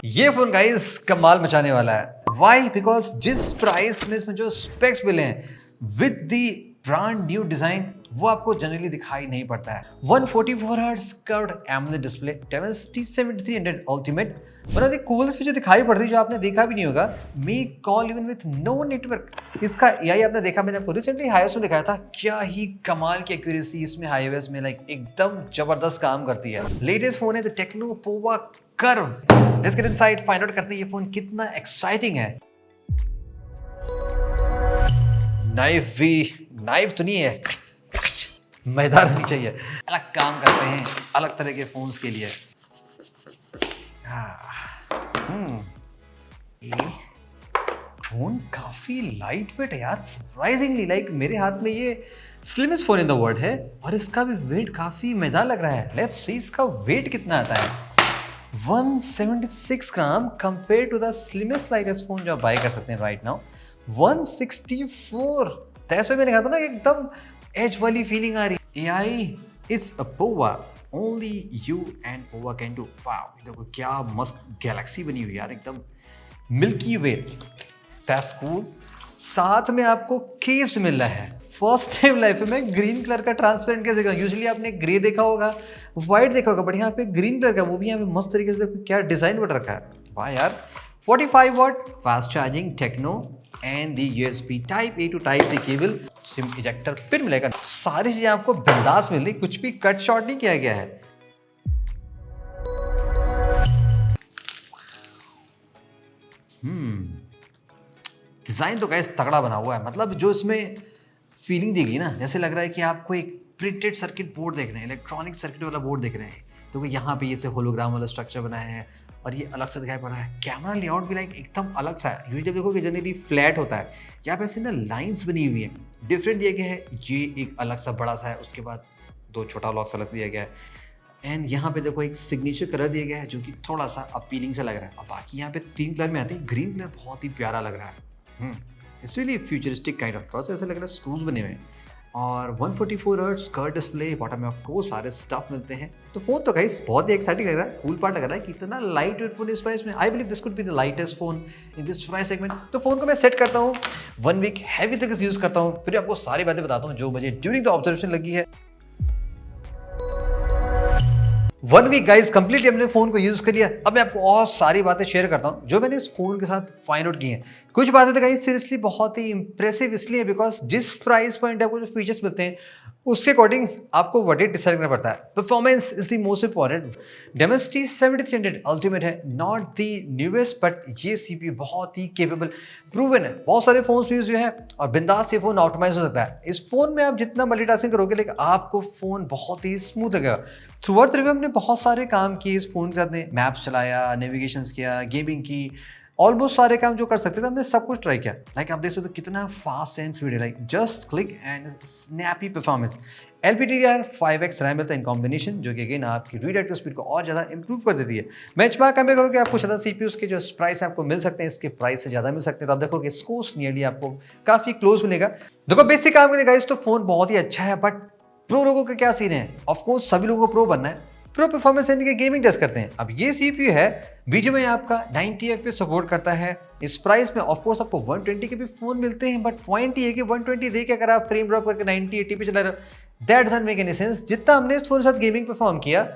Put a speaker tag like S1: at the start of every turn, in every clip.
S1: ये phone guys कमाल मचाने वाला है। वाई? बिकॉज जिस प्राइस में इसमें जो स्पेक्स मिले हैं with the brand new design वो आपको जनरली दिखाई नहीं पड़ता है। 144 hertz curved AMOLED display, Dimensity 7300 ultimate, one of the coolest feature दिखाई पड़ रही है जो आपने देखा भी नहीं होगा, me call even with no network. इसका एआई आपने देखा, मैंने आपको रिसेंटली हाईओएस में दिखाया था, क्या ही कमाल की एक्यूरेसी इसमें हाईओएस में, लाइक एकदम जबरदस्त काम करती है। लेटेस्ट फोन है the techno Pova curve. Let's get inside, find out करते हैं ये फोन कितना एक्साइटिंग है। नाइफ भी नाइफ तो नहीं है, मजेदार होनी चाहिए। अलग काम करते हैं अलग तरह के फोन्स के लिए। ये फोन काफी लाइट वेट है यार, सरप्राइजिंगली। लाइक मेरे हाथ में ये slimmest phone in the world है और इसका भी वेट काफी मजेदार लग रहा है। लेट्स सी इसका वेट कितना आता है। 176 gram compare to the slimmest lightest phone जो आप बाय कर सकते हैं राइट नाउ 164। तैसे मैंने कहा था ना एकदम एज वाली फीलिंग आ रही है। AI is a Pova, only you and Pova can do. Wow, देखो क्या मस्त गैलेक्सी बनी हुई यार, एकदम मिल्की वे। That's cool. साथ में आपको केस मिल रहा है। फर्स्ट टाइम लाइफ में ग्रीन कलर का ट्रांसपेरेंट केस देखा। यूजुअली आपने ग्रे देखा होगा, व्हाइट देखा होगा, बट यहाँ पे ग्रीन कलर का, वो भी यहाँ पे मस्त तरीके से देखो क्या डिजाइन बन रखा है। वाह यार। 45 watt fast charging techno and the USB type A to type C cable, SIM ejector pin मिलेगा। सारी चीजें आपको बिंदास मिल रही, कुछ भी कट शॉर्ट नहीं किया गया है। डिजाइन तो गाइस तगड़ा बना हुआ है। मतलब जो इसमें फीलिंग दी गई ना, जैसे लग रहा है कि आपको एक प्रिंटेड सर्किट बोर्ड देख रहे हैं, इलेक्ट्रॉनिक सर्किट वाला बोर्ड देख रहे हैं। तो यहाँ पे ये होलोग्राम वाला स्ट्रक्चर बनाया है और ये अलग से दिखाई पड़ रहा है। कैमरा लेआउट भी लाइक एकदम अलग सा है। यूजुअली देखो कि जनरली फ्लैट होता है, यहाँ पे ऐसे ना लाइंस बनी हुई है, डिफरेंट दिया गया है। ये एक अलग सा बड़ा सा है, उसके बाद दो छोटा लॉक्स अलग से दिया गया है। एंड यहाँ पे देखो एक सिग्नेचर कलर दिया गया है जो कि थोड़ा सा अपीलिंग सा लग रहा है। और बाकी यहाँ पे 3 कलर में आती है। ग्रीन कलर बहुत ही प्यारा लग रहा है। It's really futuristic kind of, थोड़ा सा ऐसा लग रहा है स्क्रूज बने हुए हैं। और 144 हर्ट्ज कर्व डिस्प्ले, बॉटम में ऑफ कोर्स सारे स्टफ मिलते हैं। तो फोन तो गाइस बहुत ही एक्साइटिंग लग रहा है, कूल पार्ट लग रहा है कि इतना लाइट वेट फोन इस प्राइस में। I believe this could be the lightest phone in this price segment. तो फोन को मैं सेट करता हूँ, 1 वीक हैवी तरीके से यूज करता हूँ, फिर आपको सारी बातें बताता हूँ जो मुझे ड्यूरिंग द ऑब्जर्वेशन लगी है। 1 वीक गाइस कंप्लीटली हमने फोन को यूज कर लिया। अब मैं आपको और सारी बातें शेयर करता हूँ जो मैंने इस फोन के साथ फाइंड आउट की हैं। कुछ बातें तो गाइस सीरियसली बहुत ही इंप्रेसिव इसलिए बिकॉज जिस प्राइस पॉइंट आपको जो फीचर्स मिलते हैं उसके अकॉर्डिंग आपको वर्डिट डिसाइड करना पड़ता है। Performance is the most important. Dimensity 7300 ultimate है, नॉट द न्यूएस्ट, बट ये CPU बहुत ही केपेबल प्रूवन है। बहुत सारे फोन यूज हुए हैं और बिंदास ये फोन ऑप्टिमाइज हो सकता है। इस फोन में आप जितना मल्टीटास्किंग करोगे लेकिन आपको फोन बहुत ही स्मूथ लगेगा। थ्रू आउट रिव्यू हमने बहुत सारे काम किए इस फोन के साथ, ने मैप्स चलाया, नेविगेशन किया, गेमिंग की, ऑलमोस्ट सारे काम जो कर सकते थे हमने सब कुछ ट्राई किया। लाइक आप देख सकते हो कितना फास्ट एंड फ्लूइड है, like just click and snappy performance. LPDDR5X RAM मिलता है इन कॉम्बिनेशन, जो कि अगेन आपकी रीड राइट स्पीड को और ज़्यादा इंप्रूव कर देती है। बेंचमार्क कंपेयर करोगे आपको ज़्यादा CPUs के जो प्राइस आपको मिल सकते हैं इसके प्राइस से ज़्यादा मिल सकते हैं। तो आप देखोगे स्कोर्स नियरली आपको काफ़ी क्लोज मिलेगा। देखो बेसिक काम करने गाइस तो फोन बहुत ही अच्छा है, बट प्रो लोगों का क्या सीन है? ऑफकोर्स सभी लोगों को प्रो बनना है, प्रो परफॉर्मेंस यानी कि गेमिंग टेस्ट करते हैं। अब ये CPU है BGMI आपका 90 FPS सपोर्ट करता है। इस प्राइस में ऑफकोर्स आपको 120 के भी फोन मिलते हैं, बट पॉइंट ये है कि 120 दे के अगर आप फ्रेम ड्रॉप करके 90-80 पे चला रहे हो, that doesn't make any sense. जितना हमने इस फोन के साथ गेमिंग परफॉर्म किया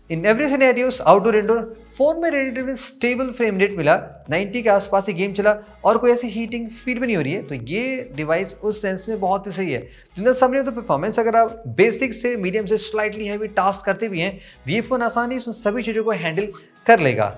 S1: in every scenarios, outdoor indoor, phone में रिलेटिवली स्टेबल फ्रेम रेट मिला, 90 के आसपास ही गेम चला और कोई ऐसी हीटिंग फील भी नहीं हो रही है। तो ये डिवाइस उस सेंस में बहुत ही सही है। जितना समझे तो परफॉर्मेंस अगर आप बेसिक से मीडियम से स्लाइटली हैवी टास्क करते भी हैं, ये फोन आसानी से सभी चीज़ों को हैंडल कर लेगा।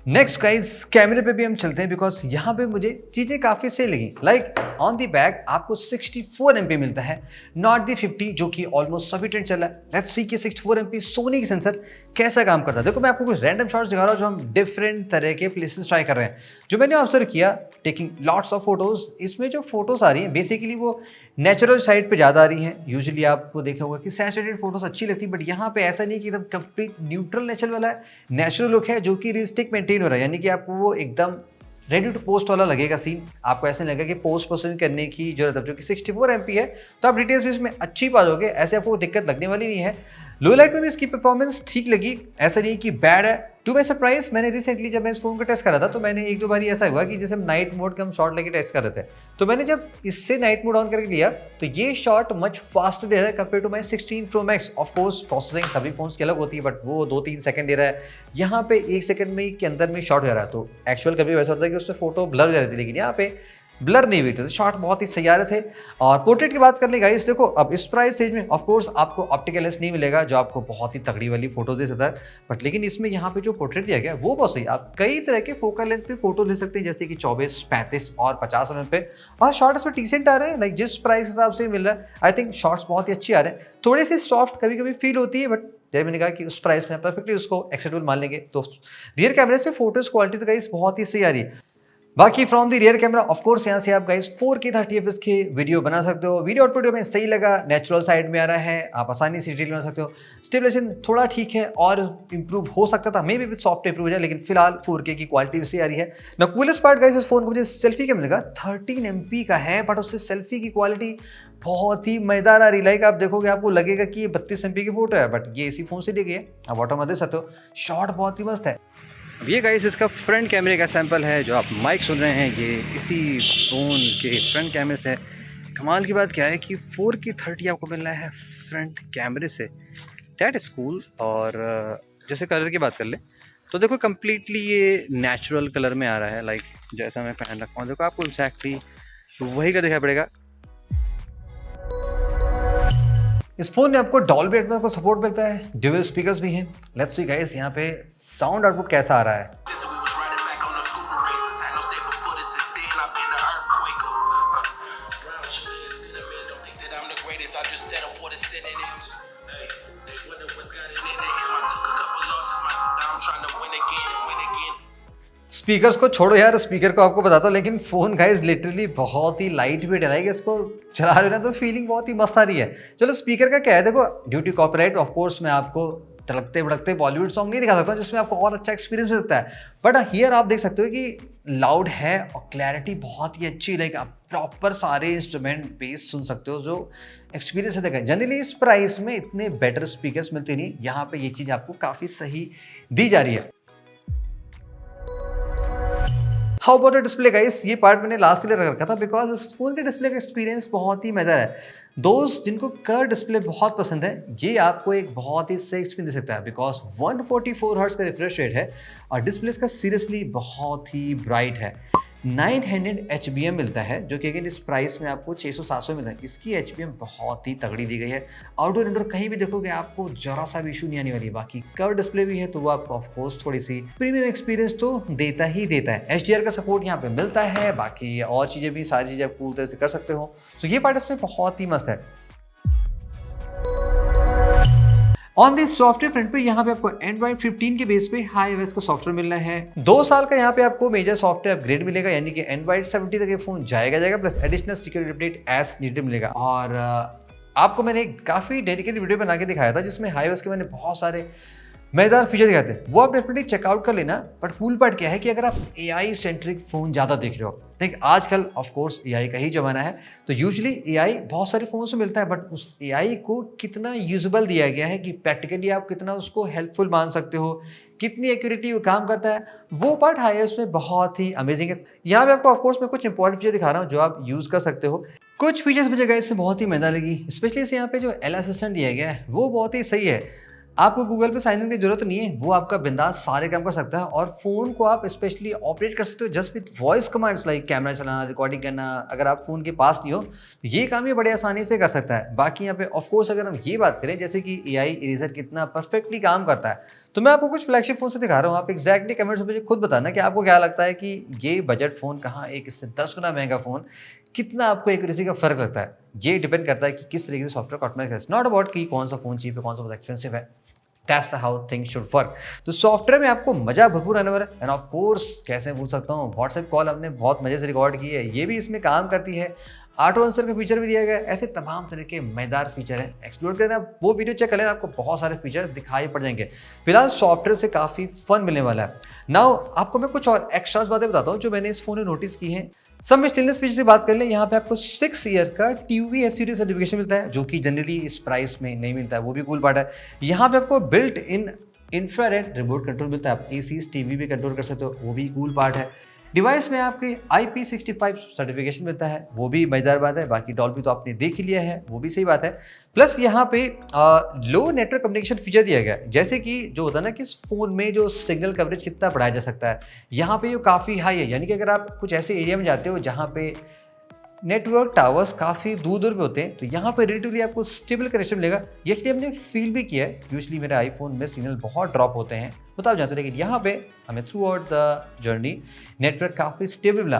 S1: नेक्स्ट गाइस कैमरे पे भी हम चलते हैं बिकॉज यहाँ पे मुझे चीज़ें काफ़ी सही लगी। लाइक ऑन दी बैक आपको 64 MP मिलता है, नॉट दी 50 जो कि ऑलमोस्ट सभी ट्रेंड चल रहा है। लेट्स सी कि 64 MP सोनी की सेंसर कैसा काम करता है। देखो मैं आपको कुछ रैंडम शॉट्स दिखा रहा हूँ जो हम डिफरेंट तरह के प्लेसेस ट्राई कर रहे हैं। जो मैंने ऑब्जर्व किया टेकिंग लॉट्स ऑफ फोटोज, इसमें जो फोटोज आ रही हैं बेसिकली वो नेचुरल साइड पे ज़्यादा आ रही हैं। यूजुअली आपको देखा होगा कि सैचुरेटेड फोटोज अच्छी लगती है, बट यहाँ पे ऐसा नहीं कि एकदम कंप्लीट न्यूट्रल नेचर वाला है, नेचुरल लुक है जो कि रियलिस्टिक मेंटेन हो रहा है, यानी कि आपको वो एकदम रेडी टू पोस्ट वाला लगेगा सीन, आपको ऐसे लगेगा कि पोस्ट प्रोसेसिंग करने की जरूरत है, जो कि 64 MB है, तो आप डिटेल्स भी इसमें अच्छी पा जाओगे, ऐसे आपको दिक्कत लगने वाली नहीं है। लो लाइट में भी इसकी परफॉर्मेंस ठीक लगी, ऐसा नहीं कि बैड है। टू माई सरप्राइज मैंने रिसेंटली जब मैं इस फोन को टेस्ट कर रहा था तो मैंने एक दो बार ऐसा हुआ कि जैसे हम नाइट मोड का हम शॉट लेके टेस्ट कर रहे थे, तो मैंने जब इससे नाइट मोड ऑन करके लिया तो ये शॉट मच फास्ट दे रहा है compare to my 16 Pro Max। Of course processing सभी फोन्स की अलग होती है, बट वो 2-3 सेकंड दे रहा है, यहाँ पे 1 सेकंड में के अंदर में शॉट हो रहा है। तो एक्चुअल कभी वैसा होता है कि उससे फोटो ब्लर हो जाती है, लेकिन यहाँ पे ब्लर नहीं हुई थी, तो शॉट बहुत ही सही आ रहे थे। और पोर्ट्रेट की बात कर ले गाइस, देखो अब इस प्राइस रेंज में ऑफ कोर्स आपको ऑप्टिकल लेंस नहीं मिलेगा जो आपको बहुत ही तगड़ी वाली फोटो दे सकता है, बट लेकिन इसमें यहाँ पे जो पोर्ट्रेट दिया गया वो बहुत सही। आप कई तरह के फोकल लेंथ पे फोटो ले सकते हैं, जैसे कि 24, 35 और 50 mm पे, और शॉर्ट इसमें डिसेंट आ रहे हैं, लाइक जिस प्राइस हिसाब से मिल रहा है आई थिंक शॉर्ट्स बहुत ही अच्छे आ रहे हैं। थोड़ी सी सॉफ्ट कभी कभी फील होती है, बट जैसे मैंने कहा कि उस प्राइस में परफेक्टली उसको एक्सेप्टेबल मान लेंगे। तो रियर कैमरे से फोटोज क्वालिटी तो गाइस बहुत ही सही आ रही है। बाकी from the rear camera off course यहाँ से आप गाइस 4K 30fps के वीडियो बना सकते हो। वीडियो आउटपुट में सही लगा, नेचुरल साइड में आ रहा है, आप आसानी से डिटेल बना सकते हो। स्टेबलाइजेशन थोड़ा ठीक है और इंप्रूव हो सकता था, may be with software improve हो जाए, लेकिन फिलहाल 4K की क्वालिटी भी सही आ रही है ना। कूलेस्ट पार्ट गाइस इस फोन को मुझे सेल्फी कैमरा लगा, 13 MP का है, बट उससे सेल्फी की क्वालिटी बहुत ही मजेदार आ रही। लाइक आप देखोगे आपको लगेगा कि ये 32 MP की फोटो है, बट ये इसी फोन से ली गई है। आप ऑटो में देख सकते हो, शॉट बहुत ही मस्त है।
S2: अब ये गाइस इसका फ्रंट कैमरे का सैंपल है, जो आप माइक सुन रहे हैं ये इसी फ़ोन के फ्रंट कैमरे से है। कमाल की बात क्या है कि 4K 30 आपको मिल रहा है फ्रंट कैमरे से, दैट इज़ कूल। और जैसे कलर की बात कर ले तो देखो कम्प्लीटली ये नेचुरल कलर में आ रहा है, लाइक जैसा मैं पहन रखा हूँ, देखो आपको एक्जैक्टली वही का दिखाई पड़ेगा।
S1: इस फोन में आपको डॉल्बी एटमॉस को सपोर्ट मिलता है, ड्यूअल स्पीकर्स भी हैं। लेट्स सी गाइस यहाँ पे साउंड आउटपुट कैसा आ रहा है। स्पीकर्स को छोड़ो यार, स्पीकर को आपको बताता हूँ, लेकिन फोन गाइस लिटरली बहुत ही लाइट वेट है। लाइक इसको चला रहे हो ना तो फीलिंग बहुत ही मस्त आ रही है। चलो स्पीकर का क्या है, देखो due to copyright of course मैं आपको तड़कते भड़कते बॉलीवुड सॉन्ग नहीं दिखा सकता जिसमें आपको और अच्छा एक्सपीरियंस मिल सकता है, बट हियर आप देख सकते हो कि लाउड है और क्लैरिटी बहुत ही अच्छी, लाइक आप प्रॉपर सारे इंस्ट्रूमेंट बेस सुन सकते हो, जो एक्सपीरियंस है। देखा जनरली इस प्राइस में इतने बेटर स्पीकर्स मिलते नहीं, यहाँ पे ये चीज़ आपको काफ़ी सही दी जा रही है। How about the display guys, ये पार्ट मैंने लास्ट के लिए रख रखा था बिकॉज इस फोन के डिस्प्ले का एक्सपीरियंस बहुत ही मजेदार है। दोस्त जिनको कर्व डिस्प्ले बहुत पसंद है, ये आपको एक बहुत ही सही एक्सपीरियंस दे सकता है बिकॉज 144 हर्ट्ज का रिफ्रेश रेट है और डिस्प्ले इसका सीरियसली बहुत ही ब्राइट है। 900 HBM मिलता है, जो कि अगेन इस प्राइस में आपको 600-700 मिलता है। इसकी HBM बहुत ही तगड़ी दी गई है। आउटडोर इंडोर कहीं भी देखोगे आपको जरा सा भी इशू नहीं आने वाली है। बाकी कर्व डिस्प्ले भी है तो वो आपको ऑफकोर्स थोड़ी सी प्रीमियम एक्सपीरियंस तो देता ही देता है। HDR का सपोर्ट यहाँ पे मिलता है, बाकी और चीज़ें भी सारी चीज़ें आप कूल तरह से कर सकते हो। तो ये पार्ट इसमें बहुत ही मस्त है। ऑन दिस सॉफ्टवेयर फ्रंट पे यहाँ पे आपको Android 15 के बेस पे HiOS का सॉफ्टवेयर मिलना है। 2 साल का यहाँ पे आपको मेजर सॉफ्टवेयर अपग्रेड मिलेगा, यानी कि Android 17 तक ये फोन जाएगा plus additional security update as needed मिलेगा। और आपको मैंने काफ़ी डेडिकेटेड वीडियो बना के दिखाया था जिसमें HiOS के मैंने बहुत सारे मजेदार फीचर दिखाते हैं, वो आप डेफिनेटली चेकआउट कर लेना। बट कूल पार्ट क्या है कि अगर आप AI सेंट्रिक फोन ज़्यादा देख रहे हो, देख आजकल ऑफ कोर्स AI का ही जमाना है, तो यूजुअली AI बहुत सारे फोन से मिलता है, बट उस AI को कितना यूजेबल दिया गया है कि प्रैक्टिकली आप कितना उसको हेल्पफुल मान सकते हो, कितनी एक्यूरेटली वो काम करता है, वो पार्ट HiOS में बहुत ही अमेजिंग है। यहाँ पे आपको ऑफ कोर्स मैं कुछ इंपॉर्टेंट चीज़ें दिखा रहा हूँ जो आप यूज़ कर सकते हो। कुछ फीचर्स मुझे गाइस से बहुत ही मजेदार लगी, स्पेशली इसे यहाँ पे जो L असिस्टेंट दिया गया है वो बहुत ही सही है। आपको गूगल पे साइन इन की जरूरत नहीं है, वो आपका बिंदास सारे काम कर सकता है और फोन को आप स्पेशली ऑपरेट कर सकते हो just with voice commands, like camera चलाना, रिकॉर्डिंग करना। अगर आप फोन के पास नहीं हो तो ये काम ये बड़े आसानी से कर सकता है। बाकी यहाँ पे ऑफ कोर्स अगर हम ये बात करें जैसे कि AI इरेजर कितना परफेक्टली काम करता है, तो मैं आपको कुछ फ्लैगशिप फोन से दिखा रहा हूँ। आप एक्जैक्टली कमेंट्स में मुझे खुद बताना कि आपको क्या लगता है कि ये बजट फोन कहाँ एक इससे 10 गुना महंगा फोन कितना आपको एक्यूरेसी का फर्क लगता है। ये डिपेंड करता है कि किस तरीके से सॉफ्टवेयर का ऑटोमेटिक है, नॉट अबाउट कि कौन सा फोन चीप है कौन सा बहुत एक्सपेंसिव है। That's the how things should work। तो सॉफ्टवेयर में आपको मजा भरपूर आने वाला है। एंड ऑफ कोर्स कैसे भूल सकता हूँ, व्हाट्सएप कॉल हमने बहुत मजे से रिकॉर्ड की है, ये भी इसमें काम करती है। ऑटो आंसर का फीचर भी दिया गया है। ऐसे तमाम तरह के मजेदार फीचर हैं, एक्सप्लोर करना, वो वीडियो चेक कर लेना, आपको बहुत सारे फीचर दिखाई पड़ जाएंगे। फिलहाल सॉफ्टवेयर से काफ़ी फन मिलने वाला है। नाउ आपको मैं कुछ और एक्स्ट्रास बातें बताता हूँ जो मैंने इस फोन में नोटिस की हैं। सब में स्टेनलेस फीचर से बात कर लें, यहाँ पे आपको 6 ईयर्स का TUV SUD सर्टिफिकेशन मिलता है जो कि जनरली इस प्राइस में नहीं मिलता है, वो भी कूल पार्ट है। यहाँ पे आपको built in infrared remote control मिलता है, आप ACs TV भी कंट्रोल कर सकते हो, वो भी कूल पार्ट है। डिवाइस में आपकी IP65 सर्टिफिकेशन मिलता है, वो भी मजेदार बात है। बाकी डॉल्बी तो आपने देख ही लिया है, वो भी सही बात है। प्लस यहाँ पे लो नेटवर्क कम्युनिकेशन फीचर दिया गया है, जैसे कि जो होता है ना कि इस फोन में जो सिग्नल कवरेज कितना बढ़ाया जा सकता है, यहाँ पे ये काफ़ी हाई है। यानी कि अगर आप कुछ ऐसे एरिया में जाते हो जहाँ पे नेटवर्क टावर्स काफ़ी दूर दूर पे होते हैं, तो यहाँ पे रिलेटिवली आपको स्टेबल कनेक्शन मिलेगा। ये एक्चुअली हमने फील भी किया है, यूजली मेरे आईफोन में सिग्नल बहुत ड्रॉप होते हैं, वो तो आप जानते हो, लेकिन यहाँ पे हमें throughout the journey network काफ़ी स्टेबल मिला।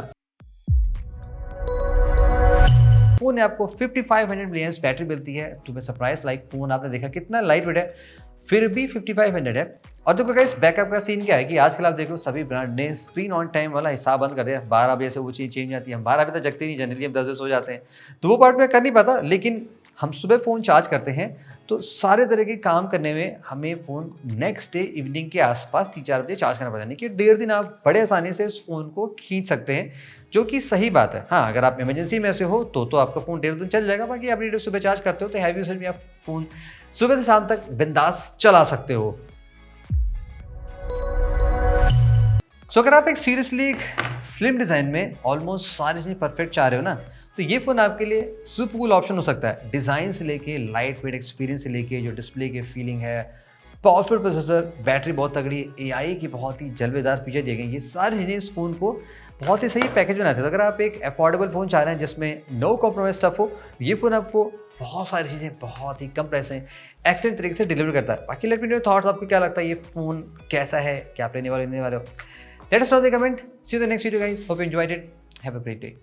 S1: फोन ने आपको 5500 mAh बैटरी मिलती है। To be surprise, like phone आपने देखा कितना लाइट वेट है, फिर भी 5500 है। और देखो गाइस, बैकअप का सीन क्या है कि आजकल आप देखो सभी ब्रांड ने स्क्रीन ऑन टाइम वाला हिसाब बंद कर दिया। 12 बजे से वो चीज़ चेंज आती है, हम 12 बजे तक जगते नहीं, जनरली हम 10 बजे सो जाते हैं, तो वो पार्ट में कर नहीं पाता। लेकिन हम सुबह फ़ोन चार्ज करते हैं तो सारे तरह के काम करने में हमें फ़ोन नेक्स्ट डे इवनिंग के आसपास 3-4 बजे चार्ज करना पड़ता है, यानी कि 1.5 दिन आप बड़े आसानी से इस फ़ोन को खींच सकते हैं, जो कि सही बात है। हाँ, अगर आप इमरजेंसी में ऐसे हो तो आपका फ़ोन 1.5 दिन चल जाएगा। बाकी आप डे सुबह चार्ज करते हो तो हैवी यूसेज में आप फ़ोन सुबह से शाम तक बिंदास चला सकते हो। सो अगर आप एक सीरियसली स्लिम डिज़ाइन में ऑलमोस्ट सारी चीज़ें परफेक्ट चाह रहे हो ना, तो ये फ़ोन आपके लिए सुपर कूल ऑप्शन हो सकता है। डिज़ाइन से लेके लाइट वेट एक्सपीरियंस से लेके जो डिस्प्ले की फीलिंग है, पावरफुल प्रोसेसर, बैटरी बहुत तगड़ी, AI की बहुत ही जलवेदार फीचर दिए गए, ये सारी चीज़ें इस फ़ोन को बहुत ही सही पैकेज बनाते हैं। तो अगर आप एक अफोर्डेबल फ़ोन चाह रहे हैं जिसमें नो कॉम्प्रोमाइज स्टफ हो, ये फ़ोन आपको बहुत सारी चीज़ें बहुत ही कम पैसे में एक्सीलेंट तरीके से डिलीवर करता है। बाकी लेट मी नो थॉट्स, आपको क्या लगता है ये फ़ोन कैसा है, क्या आप लेने वाले हो? Let us know in the comment. See you in the next video guys, hope you enjoyed it, have a great day.